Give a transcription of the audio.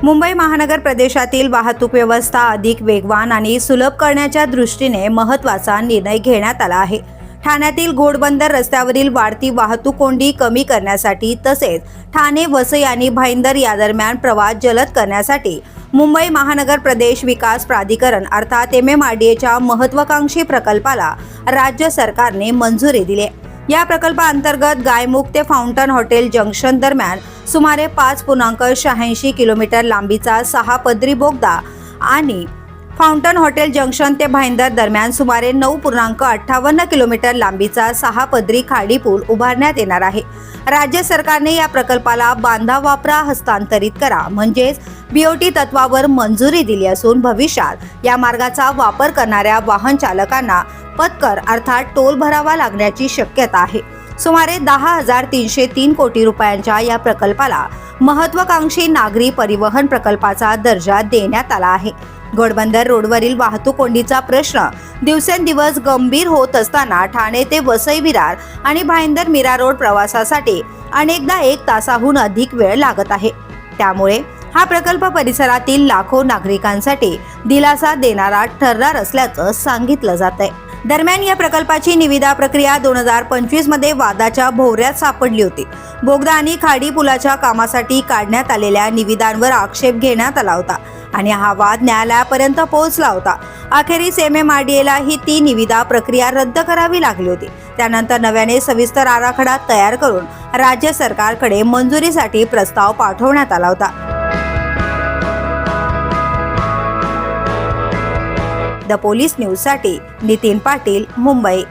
मुंबई महानगर प्रदेशातील वाहतूक व्यवस्था अधिक वेगवान आणि सुलभ करण्याच्या दृष्टीने महत्त्वाचा निर्णय घेण्यात आला आहे। ठाण्यातील घोडबंदर रस्त्यावरील वाढती वाहतूक कोंडी कमी करण्यासाठी तसेच ठाणे, वसई आणि भाईंदर या दरम्यान प्रवास जलद करण्यासाठी मुंबई महानगर प्रदेश विकास प्राधिकरण अर्थात MMRDAच्या महत्त्वाकांक्षी प्रकल्पाला राज्य सरकारने मंजुरी दिली आहे। या प्रकल्पाअंतर्गत गायमुख ते फाउंटन हॉटेल जंक्शन दरम्यान सुमारे 5.86 किलोमीटर लांबीचा 6 पदरी बोगदा आणि फाउंटन हॉटेल जंक्शन ते भाईंदर दरम्यान सुमारे 9.58 किलोमीटर लांबीचा 6 पदरी खाडी पूल उभारण्यात येणार आहे। राज्य सरकारने या प्रकल्पाला बांधा वापरा हस्तांतरित करा म्हणजेच BOT तत्वावर मंजुरी दिली असून भविष्यात या मार्गाचा वापर करणाऱ्या वाहन चालकांना पथकर अर्थात टोल भरावा लागण्याची शक्यता आहे। सुमारे 10,303 कोटी रुपयांच्या या प्रकल्पाला महत्त्वाकांक्षी नागरी परिवहन प्रकल्पाचा दर्जा देण्यात आला आहे। घोडबंदर रोडवरील वाहतूक कोंडीचा प्रश्न दिवसेंदिवस गंभीर होत असताना ठाणे ते वसई विरार आणि भाईंदर मीरा रोड प्रवासासाठी अनेकदा 1 तासाहून अधिक वेळ लागत आहे। त्यामुळे हा प्रकल्प परिसरातील लाखो नागरिकांसाठी दिलासा देणारा ठरणार असल्याचं सांगितलं जातंय। दरम्यान या प्रकल्पाची निविदा प्रक्रिया 2025 मध्ये वादाच्या भोवऱ्यात सापडली होती। बोगदा आणि खाडी पुलाच्या कामासाठी काढण्यात आलेल्या निविदांवर आक्षेप घेण्यात आला होता आणि हा वाद न्यायालयापर्यंत पोहोचला होता। अखेरीस MMRDAला ही ती निविदा प्रक्रिया रद्द करावी लागली होती। त्यानंतर नव्याने सविस्तर आराखडा तयार करून राज्य सरकारकडे मंजुरीसाठी प्रस्ताव पाठवण्यात आला होता। द पोलीस न्यूजसाठी नितीन पाटील, मुंबई।